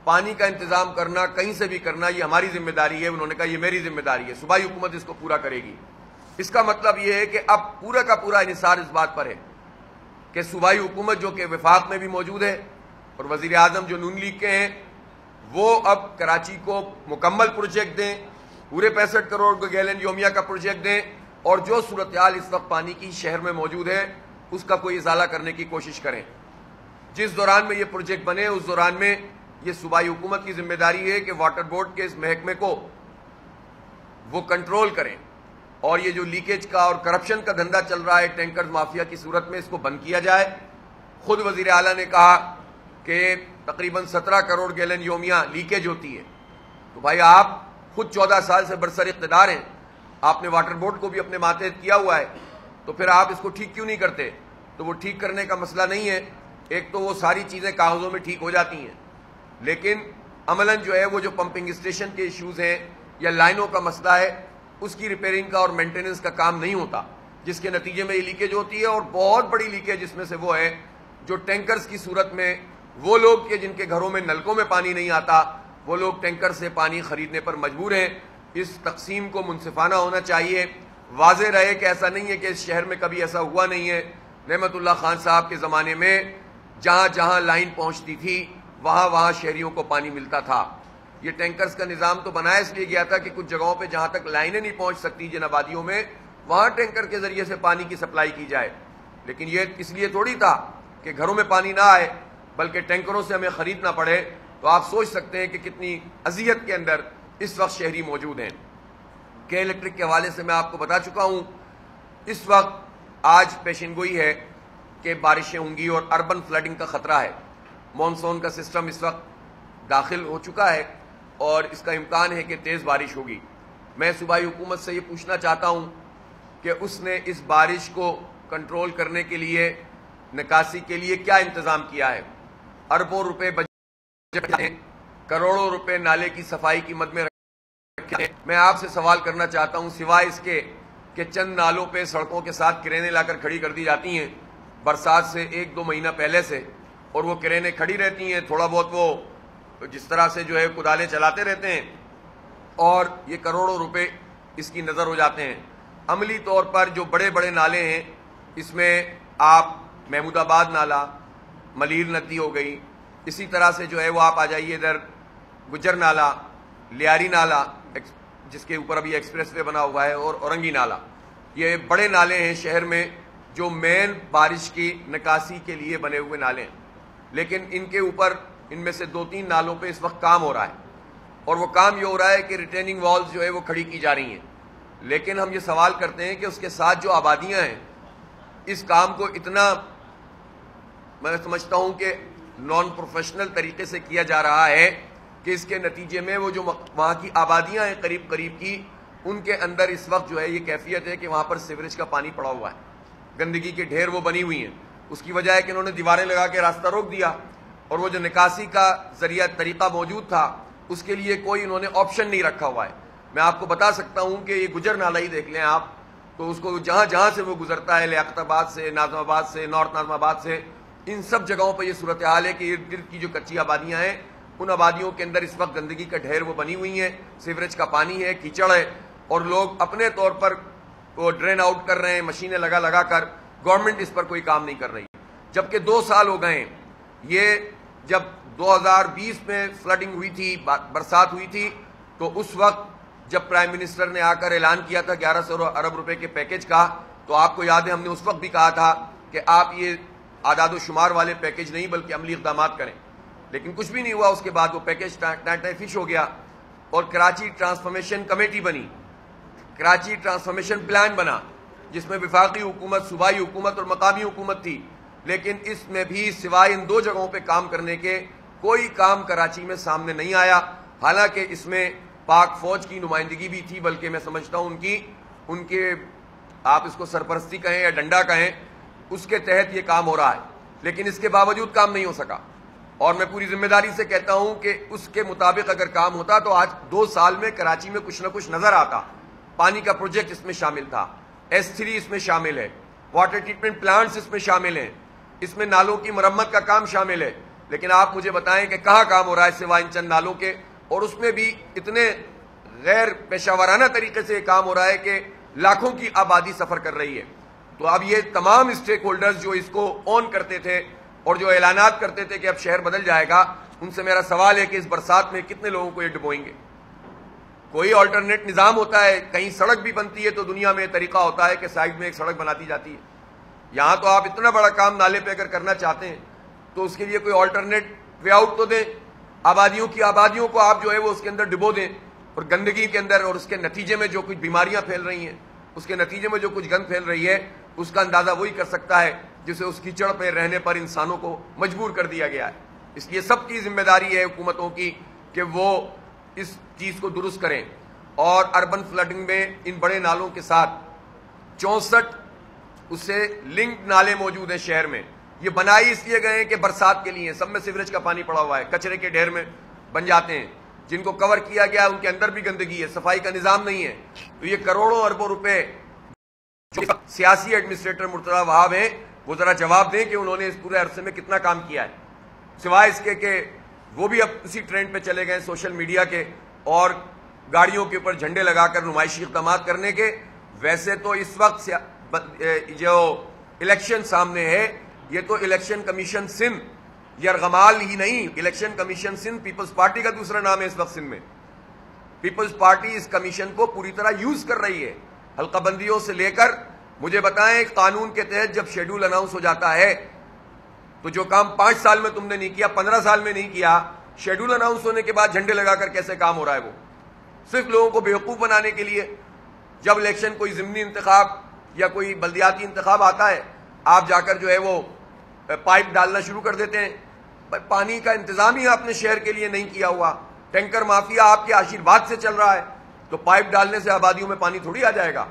پانی کا انتظام کرنا کہیں سے بھی کرنا یہ ہماری ذمہ داری ہے. انہوں نے کہا یہ میری ذمہ داری ہے, صوبائی حکومت اس کو پورا کرے گی. اس کا مطلب یہ ہے کہ اب پورا کا پورا انحصار اس بات پر ہے کہ صوبائی حکومت جو کہ وفاق میں بھی موجود ہے اور وزیر اعظم جو نون لیگ کے ہیں وہ اب کراچی کو مکمل پروجیکٹ دیں, پورے 65 کروڑ گیلن یومیہ کا پروجیکٹ دیں, اور جو صورتحال اس وقت پانی کی شہر میں موجود ہے اس کا کوئی ازالہ کرنے کی کوشش کریں. جس دوران میں یہ پروجیکٹ بنے اس دوران میں یہ صوبائی حکومت کی ذمہ داری ہے کہ واٹر بورڈ کے اس محکمے کو وہ کنٹرول کریں, اور یہ جو لیکیج کا اور کرپشن کا دھندا چل رہا ہے ٹینکر مافیا کی صورت میں اس کو بند کیا جائے. خود وزیر اعلیٰ نے کہا کہ تقریباً 17 کروڑ گیلن یومیہ لیکیج ہوتی ہے. تو بھائی آپ خود 14 سال سے برسر اقتدار ہیں, آپ نے واٹر بورڈ کو بھی اپنے ماتحت کیا ہوا ہے, تو پھر آپ اس کو ٹھیک کیوں نہیں کرتے؟ تو وہ ٹھیک کرنے کا مسئلہ نہیں ہے, ایک تو وہ ساری چیزیں کاغذوں میں ٹھیک ہو جاتی ہیں, لیکن عملاً جو ہے وہ جو پمپنگ اسٹیشن کے ایشوز ہیں یا لائنوں کا مسئلہ ہے اس کی ریپیئرنگ کا اور مینٹیننس کا کام نہیں ہوتا, جس کے نتیجے میں یہ لیکیج ہوتی ہے. اور بہت بڑی لیکیج اس میں سے وہ ہے جو ٹینکرز کی صورت میں وہ لوگ کہ جن کے گھروں میں نلکوں میں پانی نہیں آتا وہ لوگ ٹینکر سے پانی خریدنے پر مجبور ہیں. اس تقسیم کو منصفانہ ہونا چاہیے, واضح رہے کہ ایسا نہیں ہے کہ اس شہر میں کبھی ایسا ہوا نہیں ہے. نعمت اللہ خان صاحب کے زمانے میں جہاں جہاں لائن پہنچتی تھی وہاں وہاں شہریوں کو پانی ملتا تھا. یہ ٹینکرز کا نظام تو بنایا اس لیے گیا تھا کہ کچھ جگہوں پہ جہاں تک لائنیں نہیں پہنچ سکتی جن آبادیوں میں وہاں ٹینکر کے ذریعے سے پانی کی سپلائی کی جائے, لیکن یہ اس لیے تھوڑی تھا کہ گھروں میں پانی نہ آئے بلکہ ٹینکروں سے ہمیں خریدنا پڑے. تو آپ سوچ سکتے ہیں کہ کتنی اذیت کے اندر اس وقت شہری موجود ہیں. کے الیکٹرک کے حوالے سے میں آپ کو بتا چکا ہوں, اس وقت آج پیشن گوئی ہے کہ بارشیں ہوں گی اور اربن فلڈنگ کا خطرہ ہے. مانسون کا سسٹم اس وقت داخل ہو چکا ہے اور اس کا امکان ہے کہ تیز بارش ہوگی. میں صوبائی حکومت سے یہ پوچھنا چاہتا ہوں کہ اس نے اس بارش کو کنٹرول کرنے کے لیے نکاسی کے لیے کیا انتظام کیا ہے؟ اربوں روپے بجٹ ہیں, کروڑوں روپے نالے کی صفائی کی مد میں رکھے ہیں. میں آپ سے سوال کرنا چاہتا ہوں, سوائے اس کے کہ چند نالوں پہ سڑکوں کے ساتھ کرینے لا کر کھڑی کر دی جاتی ہیں برسات سے 1-2 مہینہ پہلے سے, اور وہ کرینے کھڑی رہتی ہیں, تھوڑا بہت وہ جس طرح سے جو ہے کدالیں چلاتے رہتے ہیں اور یہ کروڑوں روپے اس کی نظر ہو جاتے ہیں. عملی طور پر جو بڑے بڑے نالے ہیں اس میں آپ محمود آباد نالہ, ملیر ندی ہو گئی, اسی طرح سے جو ہے وہ آپ آ جائیے ادھر گجر نالہ, لیاری نالہ جس کے اوپر ابھی ایکسپریس وے بنا ہوا ہے, اور اورنگی نالہ. یہ بڑے نالے ہیں شہر میں جو مین بارش کی نکاسی کے لیے بنے ہوئے نالے ہیں, لیکن ان کے اوپر ان میں سے 2-3 نالوں پہ اس وقت کام ہو رہا ہے, اور وہ کام یہ ہو رہا ہے کہ ریٹیننگ والز جو ہے وہ کھڑی کی جا رہی ہیں. لیکن ہم یہ سوال کرتے ہیں کہ اس کے ساتھ جو آبادیاں ہیں اس کام کو اتنا میں سمجھتا ہوں کہ نان پروفیشنل طریقے سے کیا جا رہا ہے کہ اس کے نتیجے میں وہ جو وہاں کی آبادیاں ہیں قریب قریب کی, ان کے اندر اس وقت جو ہے یہ کیفیت ہے کہ وہاں پر سیوریج کا پانی پڑا ہوا ہے, گندگی کے ڈھیر وہ بنی ہوئی ہیں. اس کی وجہ ہے کہ انہوں نے دیواریں لگا کے راستہ روک دیا, اور وہ جو نکاسی کا ذریعہ طریقہ موجود تھا اس کے لیے کوئی انہوں نے آپشن نہیں رکھا ہوا ہے. میں آپ کو بتا سکتا ہوں کہ یہ گجر نالہ ہی دیکھ لیں آپ, تو اس کو جہاں جہاں سے وہ گزرتا ہے, لیاقت آباد سے, ناظم آباد سے, نارتھ ناظم آباد سے, ان سب جگہوں پہ یہ صورتحال ہے کہ ارد گرد کی جو کچی آبادیاں ہیں ان آبادیوں کے اندر اس وقت گندگی کا ڈھیر وہ بنی ہوئی ہیں, سیوریج کا پانی ہے, کیچڑ ہے, اور لوگ اپنے طور پر وہ ڈرین آؤٹ کر رہے ہیں مشینیں لگا لگا کر. گورنمنٹ اس پر کوئی کام نہیں کر رہی, جبکہ 2 سال ہو گئے. یہ جب 2020 میں فلڈنگ ہوئی تھی, برسات ہوئی تھی, تو اس وقت جب پرائم منسٹر نے آ کر اعلان کیا تھا 1100 ارب روپے کے پیکج کا, تو آپ کو یاد ہے ہم نے اس وقت بھی کہا تھا کہ آپ یہ اعداد و شمار والے پیکج نہیں بلکہ عملی اقدامات کریں, لیکن کچھ بھی نہیں ہوا. اس کے بعد وہ پیکج ٹائٹ فش ہو گیا, اور کراچی ٹرانسفارمیشن کمیٹی بنی, کراچی ٹرانسفارمیشن پلان بنا, جس میں وفاقی حکومت, صوبائی حکومت اور مقامی حکومت تھی, لیکن اس میں بھی سوائے ان 2 جگہوں پہ کام کرنے کے کوئی کام کراچی میں سامنے نہیں آیا. حالانکہ اس میں پاک فوج کی نمائندگی بھی تھی, بلکہ میں سمجھتا ہوں ان کے آپ اس کو سرپرستی کہیں یا ڈنڈا کہیں, اس کے تحت یہ کام ہو رہا ہے, لیکن اس کے باوجود کام نہیں ہو سکا. اور میں پوری ذمہ داری سے کہتا ہوں کہ اس کے مطابق اگر کام ہوتا تو آج 2 سال میں کراچی میں کچھ نہ کچھ نظر آتا. پانی کا پروجیکٹ اس میں شامل تھا, S3 اس میں شامل ہے, واٹر ٹریٹمنٹ پلانٹس اس میں شامل ہیں, اس میں نالوں کی مرمت کا کام شامل ہے, لیکن آپ مجھے بتائیں کہ کہاں کام ہو رہا ہے سوائے ان چند نالوں کے، اور اس میں بھی اتنے غیر پیشہ ورانہ طریقے سے کام ہو رہا ہے کہ لاکھوں کی آبادی سفر کر رہی ہے۔ تو اب یہ تمام اسٹیک ہولڈرز جو اس کو اون کرتے تھے اور جو اعلانات کرتے تھے کہ اب شہر بدل جائے گا، ان سے میرا سوال ہے کہ اس برسات میں کتنے لوگوں کو یہ ڈبوئیں گے؟ کوئی آلٹرنیٹ نظام ہوتا ہے، کہیں سڑک بھی بنتی ہے تو دنیا میں طریقہ ہوتا ہے کہ سائڈ میں ایک سڑک بنا دی جاتی ہے۔ یہاں تو آپ اتنا بڑا کام نالے پہ اگر کرنا چاہتے ہیں تو اس کے لیے کوئی آلٹرنیٹ وے آؤٹ تو دیں، آبادیوں کو آپ جو ہے وہ اس کے اندر ڈبو دیں، اور گندگی کے اندر، اور اس کے نتیجے میں جو کچھ بیماریاں پھیل رہی ہیں، اس کے نتیجے میں جو کچھ گند پھیل رہی ہے، اس کا اندازہ وہی کر سکتا ہے جسے اس کیچڑ پہ رہنے پر انسانوں کو مجبور کر دیا گیا ہے۔ اس لیے سب کی ذمہ داری ہے حکومتوں کی کہ وہ اس چیز کو درست کریں۔ اور اربن فلڈنگ میں ان بڑے نالوں کے ساتھ 64 اس سے لنکڈ نالے موجود ہیں شہر میں۔ یہ بنائی اس لیے گئے ہیں کہ برسات کے لیے، سب میں سیوریج کا پانی پڑا ہوا ہے، کچرے کے ڈھیر میں بن جاتے ہیں۔ جن کو کور کیا گیا ان کے اندر بھی گندگی ہے، صفائی کا نظام نہیں ہے۔ تو یہ کروڑوں اربوں روپے جو سیاسی ایڈمنسٹریٹر مرتضی وہاب ہیں، وہ ذرا جواب دیں کہ انہوں نے اس پورے عرصے میں کتنا کام کیا ہے، سوائے اس کے کہ وہ بھی اب اسی ٹرینڈ پہ چلے گئے سوشل میڈیا کے اور گاڑیوں کے اوپر جھنڈے لگا کر نمائشی اقدامات کرنے کے۔ ویسے تو اس وقت جو الیکشن سامنے ہے، یہ تو الیکشن کمیشن سندھ، یرغمال ہی نہیں، election commission Sindh Peoples Party کا دوسرا نام ہے اس وقت سندھ میں۔ پیپلز پارٹی اس کمیشن کو پوری طرح یوز کر رہی ہے، حلقہ بندیوں سے لے کر۔ مجھے بتائیں قانون کے تحت جب شیڈول اناؤنس ہو جاتا ہے تو جو کام 5 سال میں تم نے نہیں کیا، 15 سال میں نہیں کیا، شیڈول اناؤنس ہونے کے بعد جھنڈے لگا کر کیسے کام ہو رہا ہے؟ وہ صرف لوگوں کو بیوقوف بنانے کے لیے۔ جب الیکشن کوئی ضمنی انتخاب یا کوئی بلدیاتی انتخاب آتا ہے، آپ جا کر جو ہے وہ پائپ ڈالنا شروع کر دیتے ہیں۔ پانی کا انتظام ہی آپ نے شہر کے لیے نہیں کیا ہوا، ٹینکر مافیا آپ کے آشیرواد سے چل رہا ہے، تو پائپ ڈالنے سے آبادیوں میں پانی تھوڑی آ جائے گا۔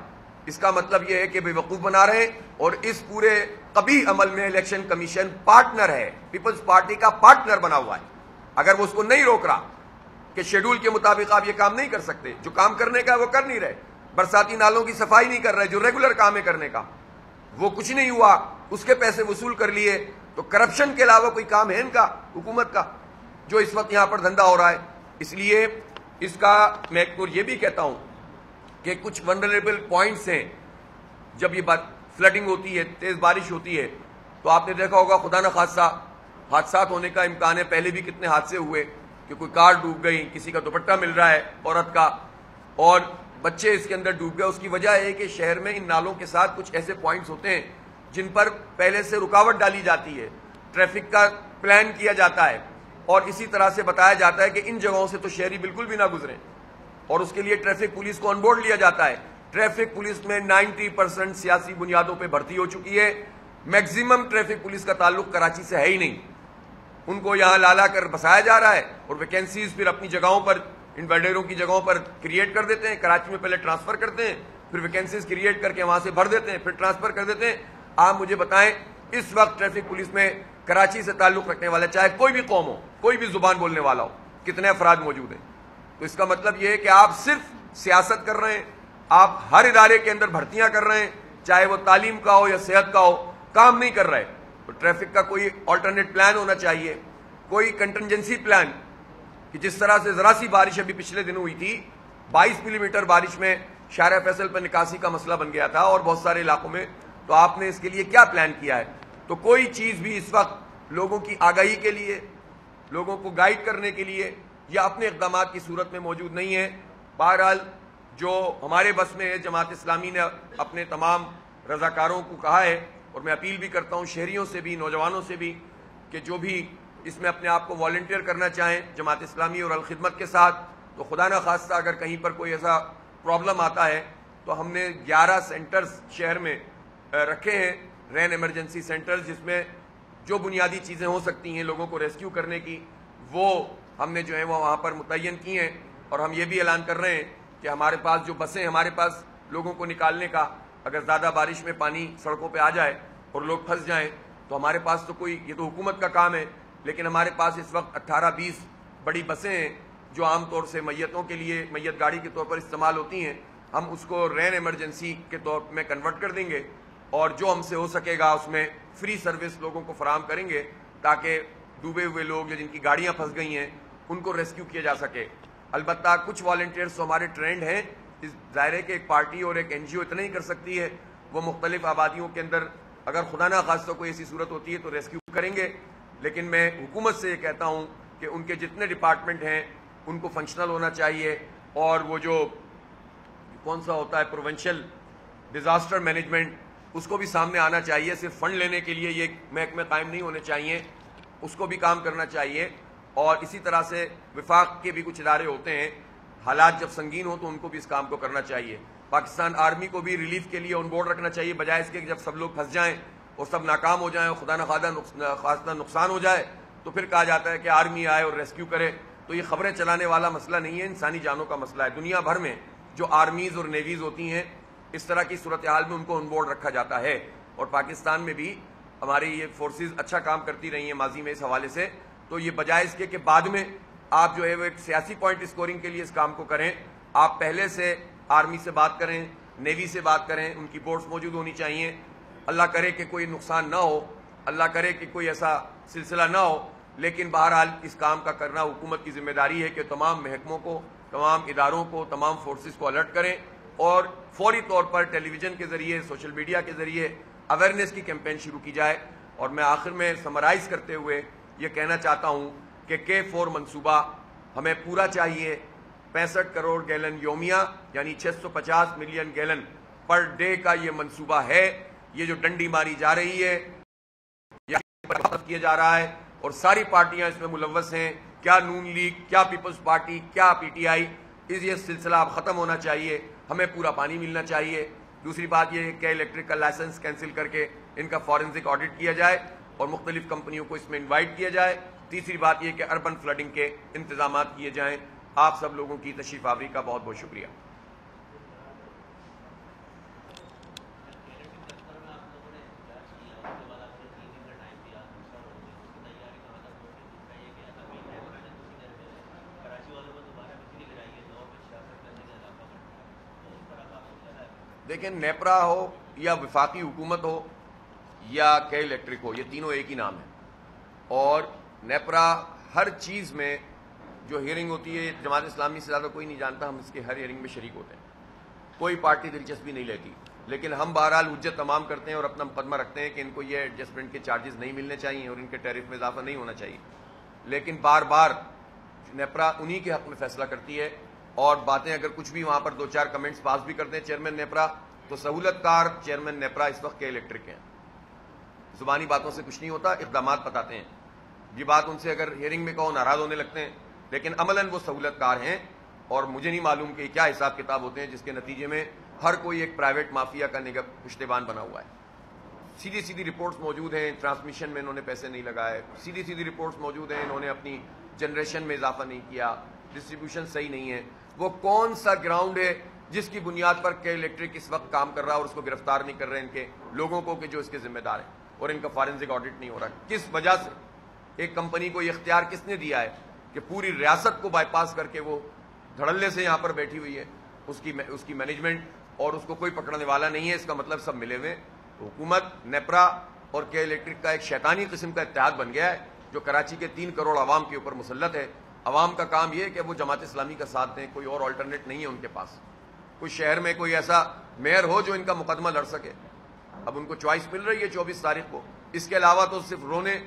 اس کا مطلب یہ ہے کہ بیوقوف بنا رہے ہیں، اور اس پورے قبیح عمل میں الیکشن کمیشن پارٹنر ہے، پیپلز پارٹی کا پارٹنر بنا ہوا ہے۔ اگر وہ اس کو نہیں روک رہا کہ شیڈول کے مطابق آپ یہ کام نہیں کر سکتے، جو کام کرنے کا وہ کر نہیں رہے، برساتی نالوں کی صفائی نہیں کر رہے، جو ریگولر کام ہے کرنے کا، وہ کچھ نہیں ہوا، اس کے پیسے وصول کر لیے، تو کرپشن کے علاوہ کوئی کام ہے ان کا حکومت کا جو اس وقت یہاں پر دھندا ہو رہا ہے؟ اس لیے اس کا میں یہ بھی کہتا ہوں کہ کچھ ونڈریبل پوائنٹس ہیں۔ جب یہ فلڈنگ ہوتی ہے، تیز بارش ہوتی ہے، تو آپ نے دیکھا ہوگا خدا نہ خاصہ حادثات ہونے کا امکان ہے۔ پہلے بھی کتنے حادثے ہوئے کہ کوئی کار ڈوب گئی، کسی کا دوپٹہ مل رہا ہے عورت کا، اور بچے اس کے اندر ڈوب گئے۔ اس کی وجہ ہے کہ شہر میں ان نالوں کے ساتھ کچھ ایسے پوائنٹس ہوتے ہیں جن پر پہلے سے رکاوٹ ڈالی جاتی ہے، ٹریفک کا پلان کیا جاتا ہے، اور اسی طرح سے بتایا جاتا ہے کہ ان جگہوں سے تو شہری بالکل بھی نہ گزریں، اور اس کے لیے ٹریفک پولیس کو آن بورڈ لیا جاتا ہے۔ ٹریفک پولیس میں 90% سیاسی بنیادوں پہ بھرتی ہو چکی ہے۔ میکزیمم ٹریفک پولیس کا تعلق کراچی سے ہے ہی نہیں، ان کو یہاں لالا کر بسایا جا رہا ہے، اور ویکینسیز پھر اپنی جگہوں پر، ان ویڈیروں کی جگہوں پر کریٹ کر دیتے ہیں۔ کراچی میں پہلے ٹرانسفر کرتے ہیں، پھر ویکینسیز کریٹ کر کے وہاں سے بھر دیتے ہیں، پھر ٹرانسفر کر دیتے ہیں۔ آپ مجھے بتائیں اس وقت ٹریفک پولیس میں کراچی سے تعلق رکھنے والے، چاہے کوئی بھی قوم ہو، کوئی بھی زبان بولنے والا ہو، کتنے افراد موجود ہیں؟ تو اس کا مطلب یہ ہے کہ آپ صرف سیاست کر رہے ہیں، آپ ہر ادارے کے اندر بھرتیاں کر رہے ہیں، چاہے وہ تعلیم کا ہو یا صحت کا ہو، کام نہیں کر رہے۔ تو ٹریفک کا کوئی آلٹرنیٹ پلان ہونا چاہیے، کوئی کنٹنجنسی پلان، کہ جس طرح سے ذرا سی بارش ابھی پچھلے دنوں ہوئی تھی، 22 ملی میٹر بارش میں شارع فیصل پر نکاسی کا مسئلہ بن گیا تھا، اور بہت سارے علاقوں میں۔ تو آپ نے اس کے لیے کیا پلان کیا ہے؟ تو کوئی چیز بھی اس وقت لوگوں کی آگاہی کے لیے، لوگوں کو گائیڈ کرنے کے لیے یا اپنے اقدامات کی صورت میں موجود نہیں ہے۔ بہرحال جو ہمارے بس میں ہے، جماعت اسلامی نے اپنے تمام رضاکاروں کو کہا ہے، اور میں اپیل بھی کرتا ہوں شہریوں سے بھی، نوجوانوں سے بھی، کہ جو بھی اس میں اپنے آپ کو والنٹیئر کرنا چاہیں جماعت اسلامی اور الخدمت کے ساتھ، تو خدا نہ خواستہ اگر کہیں پر کوئی ایسا پرابلم آتا ہے تو ہم نے 11 سینٹرز شہر میں رکھے ہیں، رین ایمرجنسی سینٹرز، جس میں جو بنیادی چیزیں ہو سکتی ہیں لوگوں کو ریسکیو کرنے کی، وہ ہم نے جو ہے وہ وہاں پر متعین کی ہیں۔ اور ہم یہ بھی اعلان کر رہے ہیں کہ ہمارے پاس جو بسیں ہمارے پاس لوگوں کو نکالنے کا، اگر زیادہ بارش میں پانی سڑکوں پہ آ جائے اور لوگ پھنس جائیں، تو ہمارے پاس تو کوئی، یہ تو حکومت کا کام ہے، لیکن ہمارے پاس اس وقت 18-20 بڑی بسیں ہیں جو عام طور سے میتوں کے لیے، میت گاڑی کے طور پر استعمال ہوتی ہیں۔ ہم اس کو رین ایمرجنسی کے طور میں کنورٹ کر دیں گے، اور جو ہم سے ہو سکے گا اس میں فری سروس لوگوں کو فراہم کریں گے، تاکہ ڈوبے ہوئے لوگ یا جن کی گاڑیاں پھنس گئی ہیں ان کو ریسکیو کیا جا سکے. البتہ کچھ والنٹیئرس تو ہمارے ٹرینڈ ہیں. ظاہر ہے کہ ایک پارٹی اور ایک این جی او اتنا ہی کر سکتی ہے. وہ مختلف آبادیوں کے اندر اگر خدا نہ خواستہ کوئی ایسی صورت ہوتی ہے تو ریسکیو کریں گے. لیکن میں حکومت سے یہ کہتا ہوں کہ ان کے جتنے ڈپارٹمنٹ ہیں ان کو فنکشنل ہونا چاہیے, اور وہ جو کون سا ہوتا ہے پروونشل ڈیزاسٹر مینجمنٹ, اس کو بھی سامنے آنا چاہیے. صرف فنڈ لینے کے لیے یہ محکمے قائم نہیں ہونے چاہیے, اس کو بھی کام کرنا چاہیے. اور اسی طرح سے وفاق کے بھی کچھ ادارے ہوتے ہیں, حالات جب سنگین ہو تو ان کو بھی اس کام کو کرنا چاہیے. پاکستان آرمی کو بھی ریلیف کے لیے آن بورڈ رکھنا چاہیے, بجائے اس کے کہ جب سب لوگ پھنس جائیں اور سب ناکام ہو جائیں اور خدا نخواستہ نقصان ہو جائے تو پھر کہا جاتا ہے کہ آرمی آئے اور ریسکیو کرے. تو یہ خبریں چلانے والا مسئلہ نہیں ہے, انسانی جانوں کا مسئلہ ہے. دنیا بھر میں جو آرمیز اور نیویز ہوتی ہیں اس طرح کی صورتحال میں ان کو آن بورڈ رکھا جاتا ہے, اور پاکستان میں بھی ہماری یہ فورسز اچھا کام کرتی رہی ہیں ماضی میں اس حوالے سے. تو یہ بجائے اس کے کہ بعد میں آپ جو ہے وہ ایک سیاسی پوائنٹ اسکورنگ کے لیے اس کام کو کریں, آپ پہلے سے آرمی سے بات کریں, نیوی سے بات کریں, ان کی بورڈز موجود ہونی چاہیے. اللہ کرے کہ کوئی نقصان نہ ہو, اللہ کرے کہ کوئی ایسا سلسلہ نہ ہو, لیکن بہرحال اس کام کا کرنا حکومت کی ذمہ داری ہے کہ تمام محکموں کو, تمام اداروں کو, تمام فورسز کو الرٹ کریں اور فوری طور پر ٹیلی ویژن کے ذریعے, سوشل میڈیا کے ذریعے اویئرنیس کی کیمپین شروع کی جائے. اور میں آخر میں سمرائز کرتے ہوئے یہ کہنا چاہتا ہوں کہ K4 منصوبہ ہمیں پورا چاہیے. 65 کروڑ گیلن یومیہ یعنی 650 ملین گیلن پر ڈے کا یہ منصوبہ ہے. یہ جو ڈنڈی ماری جا رہی ہے کیا جا رہا ہے, اور ساری پارٹیاں اس میں ملوث ہیں, کیا نون لیگ, کیا پیپلز پارٹی, کیا پی ٹی آئی, یہ سلسلہ اب ختم ہونا چاہیے. ہمیں پورا پانی ملنا چاہیے. دوسری بات یہ ہے کہ الیکٹرک کا لائسنس کینسل کر کے ان کا فورنزک آڈٹ کیا جائے اور مختلف کمپنیوں کو اس میں انوائٹ کیا جائے. تیسری بات یہ کہ اربن فلڈنگ کے انتظامات کیے جائیں. آپ سب لوگوں کی تشریف آوری کا بہت بہت شکریہ. دیکھیں, نیپرا ہو یا وفاقی حکومت ہو یا کے الیکٹرک ہو, یہ تینوں ایک ہی نام ہے. اور نیپرا ہر چیز میں جو ہیئرنگ ہوتی ہے, جماعت اسلامی سے زیادہ کوئی نہیں جانتا, ہم اس کے ہر ہیئرنگ میں شریک ہوتے ہیں. کوئی پارٹی دلچسپی نہیں لیتی, لیکن ہم بہرحال حجت تمام کرتے ہیں اور اپنا مقدمہ رکھتے ہیں کہ ان کو یہ ایڈجسٹمنٹ کے چارجز نہیں ملنے چاہیے اور ان کے ٹیرف میں اضافہ نہیں ہونا چاہیے. لیکن بار بار نیپرا انہی کے حق میں فیصلہ کرتی ہے, اور باتیں اگر کچھ بھی وہاں پر 2-4 کمنٹس پاس بھی کرتے ہیں چیئرمین نیپرا, تو سہولت کار چیئرمین نیپرا اس وقت کے الیکٹرک ہیں. زبانی باتوں سے کچھ نہیں ہوتا, اقدامات بتاتے ہیں. یہ بات ان سے اگر ہیئرنگ میں کہو ناراض ہونے لگتے ہیں, لیکن عملاً وہ سہولت کار ہیں. اور مجھے نہیں معلوم کہ کیا حساب کتاب ہوتے ہیں جس کے نتیجے میں ہر کوئی ایک پرائیویٹ مافیا کا پشتیبان بنا ہوا ہے. سیدھی سیدھی رپورٹس موجود ہیں, ٹرانسمیشن میں انہوں نے پیسے نہیں لگائے. سیدھی سیدھی رپورٹس موجود ہیں, انہوں نے اپنی جنریشن میں اضافہ نہیں کیا, ڈسٹریبیوشن صحیح نہیں ہے. وہ کون سا گراؤنڈ ہے جس کی بنیاد پر کے الیکٹرک اس وقت کام کر رہا ہے اور اس کو گرفتار نہیں کر رہے ان کے لوگوں کو کہ جو اس کے ذمہ دار ہیں, اور ان کا فارنزک آڈٹ نہیں ہو رہا؟ کس وجہ سے ایک کمپنی کو یہ اختیار کس نے دیا ہے کہ پوری ریاست کو بائی پاس کر کے وہ دھڑلے سے یہاں پر بیٹھی ہوئی ہے, اس کی مینجمنٹ, اور اس کو کوئی پکڑنے والا نہیں ہے؟ اس کا مطلب سب ملے ہوئے. حکومت, نیپرا اور کے الیکٹرک کا ایک شیطانی قسم کا اتحاد بن گیا ہے جو کراچی کے 3 کروڑ عوام کے اوپر مسلط ہے. عوام کا کام یہ ہے کہ وہ جماعت اسلامی کا ساتھ دیں, کوئی اور آلٹرنیٹ نہیں ہے ان کے پاس. کوئی شہر میں کوئی ایسا میئر ہو جو ان کا مقدمہ لڑ سکے. اب ان کو چوائس مل رہی ہے 24 تاریخ کو, اس کے علاوہ تو صرف رونے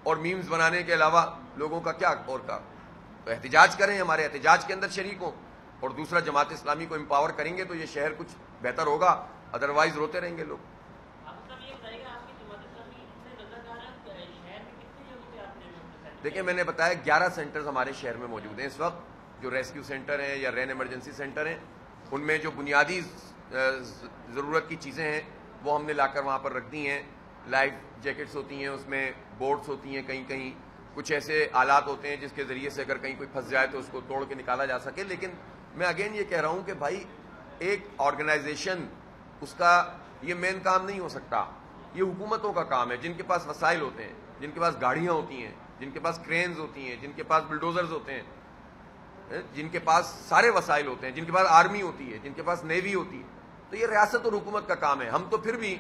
اور میمز بنانے کے علاوہ لوگوں کا کیا اور کا. تو احتجاج کریں, ہمارے احتجاج کے اندر شریک ہوں, اور دوسرا جماعت اسلامی کو امپاور کریں گے تو یہ شہر کچھ بہتر ہوگا, ادروائز روتے رہیں گے لوگ. دیکھیں, میں نے بتایا 11 سینٹرز ہمارے شہر میں موجود ہیں اس وقت, جو ریسکیو سینٹر ہیں یا رین ایمرجنسی سینٹر ہیں. ان میں جو بنیادی ضرورت کی چیزیں ہیں وہ ہم نے لا کر وہاں پر رکھ دی ہیں. لائف جیکٹس ہوتی ہیں, اس میں بورڈز ہوتی ہیں, کہیں کہیں کچھ ایسے آلات ہوتے ہیں جس کے ذریعے سے اگر کہیں کوئی پھنس جائے تو اس کو توڑ کے نکالا جا سکے. لیکن میں اگین یہ کہہ رہا ہوں کہ بھائی ایک آرگنائزیشن, اس کا یہ مین کام نہیں ہو سکتا. یہ حکومتوں کا کام ہے, جن کے پاس وسائل ہوتے ہیں, جن کے پاس گاڑیاں ہوتی ہیں, جن کے پاس کرینز ہوتی ہیں, جن کے پاس بلڈوزرز ہوتے ہیں, جن کے پاس سارے وسائل ہوتے ہیں, جن کے پاس آرمی ہوتی ہے, جن کے پاس نیوی ہوتی ہے. تو یہ ریاست اور حکومت کا کام ہے. ہم تو پھر بھی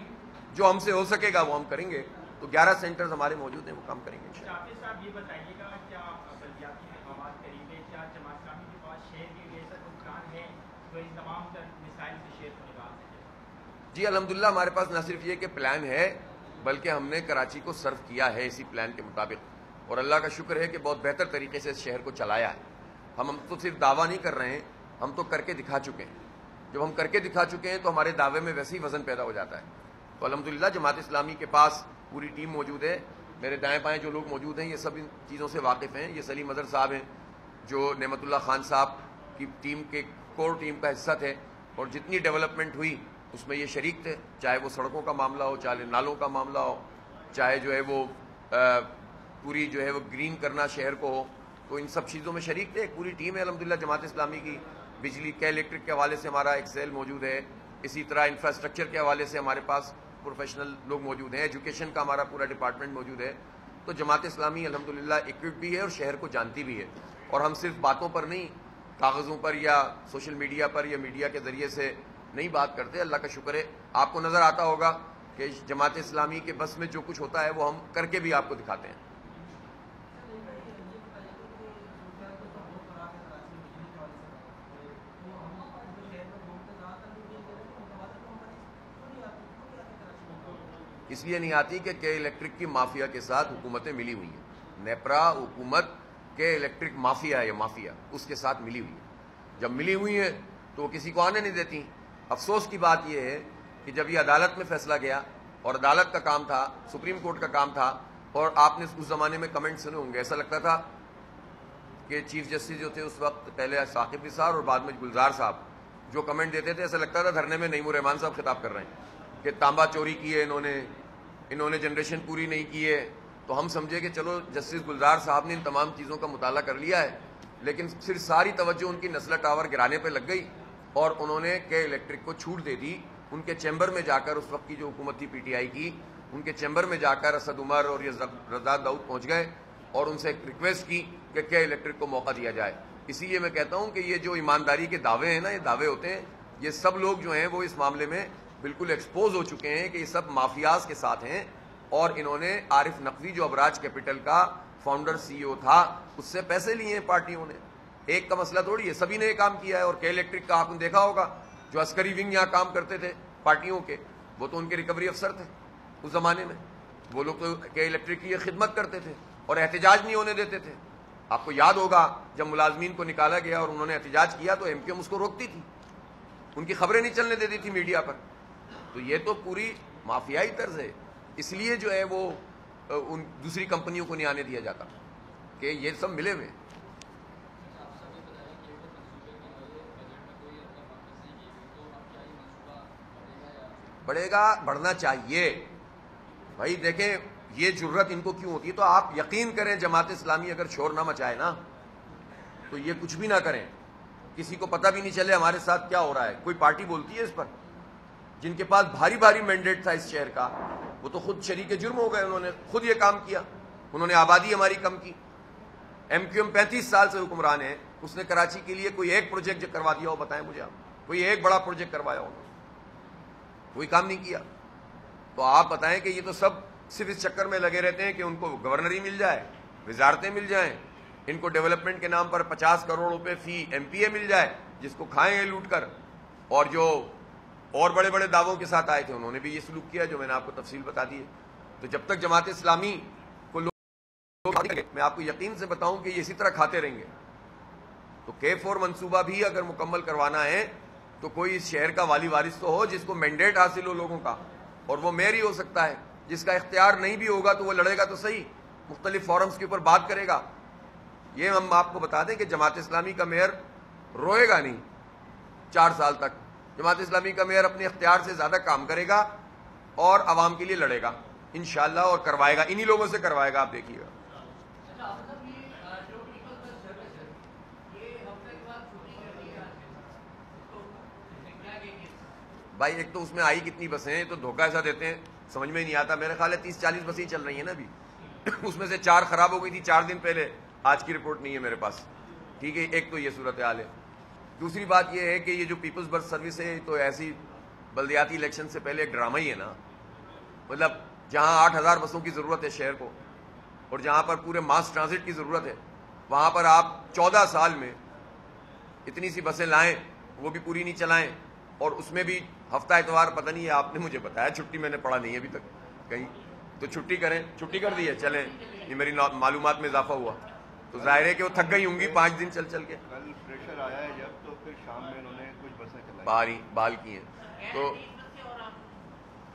جو ہم سے ہو سکے گا وہ ہم کریں گے. تو تو 11 سینٹرز ہمارے موجود ہیں، وہ کام کریں گے انشاءاللہ۔ شافی صاحب یہ بتائیے گا کیا بلدیاتی مقامات قریب ہے، کیا جماعت اسلامی کے پاس شہر کے لیے ایسا کوئی پلان ہے جو ان تمام مسائل سے شہر کو نکال سکے؟ جی الحمدللہ ہمارے پاس نہ صرف یہ کہ پلان ہے بلکہ ہم نے کراچی کو سرو کیا ہے اسی پلان کے مطابق، اور اللہ کا شکر ہے کہ بہت بہتر طریقے سے اس شہر کو چلایا ہے۔ ہم تو صرف دعویٰ نہیں کر رہے ہیں، ہم تو کر کے دکھا چکے ہیں۔ جب ہم کر کے دکھا چکے ہیں تو ہمارے دعوے میں ویسے ہی وزن پیدا ہو جاتا ہے۔ تو الحمدللہ جماعت اسلامی کے پاس پوری ٹیم موجود ہے، میرے دائیں بائیں جو لوگ موجود ہیں یہ سب ان چیزوں سے واقف ہیں۔ یہ سلیم اظہر صاحب ہیں جو نعمت اللہ خان صاحب کی ٹیم کے کور ٹیم کا حصہ تھے، اور جتنی ڈیولپمنٹ ہوئی اس میں یہ شریک تھے، چاہے وہ سڑکوں کا معاملہ ہو، چاہے نالوں کا معاملہ ہو، چاہے جو ہے وہ پوری جو ہے وہ گرین کرنا شہر کو ہو، تو ان سب چیزوں میں شریک تھے۔ ایک پوری ٹیم ہے الحمدللہ جماعت اسلامی کی۔ بجلی کے الیکٹرک کے حوالے سے ہمارا ایک سیل موجود ہے، اسی طرح انفراسٹرکچر کے حوالے سے ہمارے پاس پروفیشنل لوگ موجود ہیں، ایجوکیشن کا ہمارا پورا ڈپارٹمنٹ موجود ہے۔ تو جماعت اسلامی الحمدللہ اکوپ بھی ہے اور شہر کو جانتی بھی ہے، اور ہم صرف باتوں پر نہیں، کاغذوں پر یا سوشل میڈیا پر یا میڈیا کے ذریعے سے نہیں بات کرتے۔ اللہ کا شکر ہے آپ کو نظر آتا ہوگا کہ جماعت اسلامی کے بس میں جو کچھ ہوتا ہے وہ ہم کر کے بھی آپ کو دکھاتے ہیں۔ اس لیے نہیں آتی کہ الیکٹرک کی مافیا کے ساتھ حکومتیں ملی ہوئی ہیں۔ نیپرا حکومت کے الیکٹرک مافیا ہے، یہ مافیا اس کے ساتھ ملی ہوئی ہے۔ جب ملی ہوئی ہیں تو وہ کسی کو آنے نہیں دیتی۔ افسوس کی بات یہ ہے کہ جب یہ عدالت میں فیصلہ گیا، اور عدالت کا کام تھا، سپریم کورٹ کا کام تھا، اور آپ نے اس زمانے میں کمنٹ سنے ہوں گے، ایسا لگتا تھا کہ چیف جسٹس جو تھے اس وقت، پہلے ثاقب نثار اور بعد میں گلزار صاحب جو کمنٹ دیتے تھے، ایسا لگتا تھا دھرنے میں نعیم الرحمان صاحب خطاب کر رہے ہیں کہ تانبا چوری کی ہے انہوں نے جنریشن پوری نہیں کی ہے۔ تو ہم سمجھے کہ چلو جسٹس گلزار صاحب نے ان تمام چیزوں کا مطالعہ کر لیا ہے، لیکن پھر ساری توجہ ان کی نسلہ ٹاور گرانے پہ لگ گئی، اور انہوں نے کہ الیکٹرک کو چھوٹ دے دی۔ ان کے چیمبر میں جا کر، اس وقت کی جو حکومت تھی پی ٹی آئی کی، ان کے چیمبر میں جا کر اسد عمر اور یہ رضا داؤد پہنچ گئے اور ان سے ایک ریکویسٹ کی کہ کیا الیکٹرک کو موقع دیا جائے۔ اسی لیے میں کہتا ہوں کہ یہ جو ایمانداری کے دعوے ہیں نا، یہ دعوے ہوتے ہیں، یہ سب لوگ جو ہیں وہ اس معاملے میں بالکل ایکسپوز ہو چکے ہیں کہ یہ سب مافیاز کے ساتھ ہیں، اور انہوں نے عارف نقوی جو ابراج کیپٹل کا فاؤنڈر سی ای او تھا، اس سے پیسے لیے ہیں پارٹیوں نے۔ ایک کا مسئلہ تھوڑی ہے، سبھی نے یہ کام کیا ہے۔ اور کے الیکٹرک کا آپ نے دیکھا ہوگا، جو عسکری ونگ یہاں کام کرتے تھے پارٹیوں کے، وہ تو ان کے ریکوری افسر تھے اس زمانے میں، وہ لوگ تو کے الیکٹرک کی یہ خدمت کرتے تھے اور احتجاج نہیں ہونے دیتے تھے۔ آپ کو یاد ہوگا جب ملازمین کو نکالا گیا اور انہوں نے احتجاج کیا تو ایم کیو ایم اس کو روکتی تھی، ان کی خبریں نہیں چلنے دیتی تھی میڈیا پر۔ تو یہ تو پوری مافیائی طرز ہے، اس لیے جو ہے وہ ان دوسری کمپنیوں کو نہیں آنے دیا جاتا کہ یہ سب ملے ہوئے۔ بڑھے گا، بڑھنا چاہیے بھائی۔ دیکھیں یہ جرت ان کو کیوں ہوتی ہے، تو آپ یقین کریں جماعت اسلامی اگر شور نہ مچائے نا تو یہ کچھ بھی نہ کریں، کسی کو پتہ بھی نہیں چلے ہمارے ساتھ کیا ہو رہا ہے۔ کوئی پارٹی بولتی ہے اس پر؟ جن کے پاس بھاری بھاری مینڈیٹ تھا اس شہر کا، وہ تو خود شریک جرم ہو گئے، انہوں نے خود یہ کام کیا، انہوں نے آبادی ہماری کم کی۔ ایم کیو ایم 35 سال سے حکمران ہے، اس نے کراچی کے لیے کوئی ایک پروجیکٹ کروا دیا ہو؟ بتائیں مجھے آپ، کوئی ایک بڑا پروجیکٹ کروایا ہو؟ کوئی کام نہیں کیا۔ تو آپ بتائیں کہ یہ تو سب صرف اس چکر میں لگے رہتے ہیں کہ ان کو گورنری مل جائے، وزارتیں مل جائیں، ان کو ڈیولپمنٹ کے نام پر 50 کروڑ روپے فی ایم پی اے مل جائے، جس کو کھائیں گے لوٹ کر۔ اور جو اور بڑے بڑے دعووں کے ساتھ آئے تھے انہوں نے بھی یہ سلوک کیا جو میں نے آپ کو تفصیل بتا دی ہے۔ تو جب تک جماعت اسلامی کو لوگ میں آپ کو یقین سے بتاؤں کہ یہ اسی طرح کھاتے رہیں گے۔ تو K4 منصوبہ بھی اگر مکمل کروانا ہے تو کوئی اس شہر کا والی وارث تو ہو جس کو مینڈیٹ حاصل ہو لوگوں کا، اور وہ میئر ہی ہو سکتا ہے۔ جس کا اختیار نہیں بھی ہوگا تو وہ لڑے گا تو صحیح، مختلف فورمز کے اوپر بات کرے گا۔ یہ ہم آپ کو بتا دیں کہ جماعت اسلامی کا میئر روئے گا نہیں 4 سال تک۔ جماعت اسلامی کا میئر اپنے اختیار سے زیادہ کام کرے گا اور عوام کے لیے لڑے گا انشاءاللہ، اور کروائے گا، انہی لوگوں سے کروائے گا، آپ دیکھیے گا۔ بھائی ایک تو اس میں آئی کتنی بسیں ہیں، تو دھوکہ ایسا دیتے ہیں سمجھ میں ہی نہیں آتا۔ میرے خیال ہے 30-40 بسیں چل رہی ہیں نا ابھی، اس میں سے 4 خراب ہو گئی تھی 4 دن پہلے، آج کی رپورٹ نہیں ہے میرے پاس، ٹھیک ہے۔ ایک تو یہ صورتحال ہے۔ دوسری بات یہ ہے کہ یہ جو پیپلز بس سروس ہے تو ایسی بلدیاتی الیکشن سے پہلے ایک ڈرامہ ہی ہے نا، مطلب جہاں 8,000 بسوں کی ضرورت ہے شہر کو، اور جہاں پر پورے ماس ٹرانزٹ کی ضرورت ہے، وہاں پر آپ 14 سال میں اتنی سی بسیں لائیں، وہ بھی پوری نہیں چلائیں، اور اس میں بھی ہفتہ اتوار پتہ نہیں ہے، آپ نے مجھے بتایا، چھٹی میں نے پڑھا نہیں ہے ابھی تک کہیں، تو چھٹی کریں، چھٹی کر دی ہے، چلیں، یہ میری معلومات میں اضافہ ہوا، تو ظاہر ہے کہ وہ تھک گئی ہوں گی 5 دن چل کے. کل پریشر آیا ہے جب، تو پھر شام میں انہوں نے کچھ بسیں چلائی بال کی ہیں، تو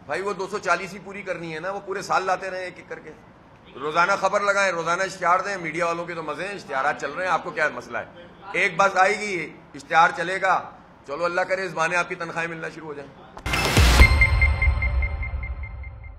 بھائی وہ 240 ہی پوری کرنی ہے نا، وہ پورے سال لاتے رہے ایک ایک کر کے، روزانہ خبر لگائیں، روزانہ اشتہار دیں، میڈیا والوں کے تو مزے ہیں، اشتہارات چل رہے ہیں، آپ کو کیا مسئلہ ہے؟ ایک بس آئے گی، اشتہار چلے گا، چلو اللہ کرے اس بہانے آپ کی تنخواہیں ملنا شروع ہو جائیں.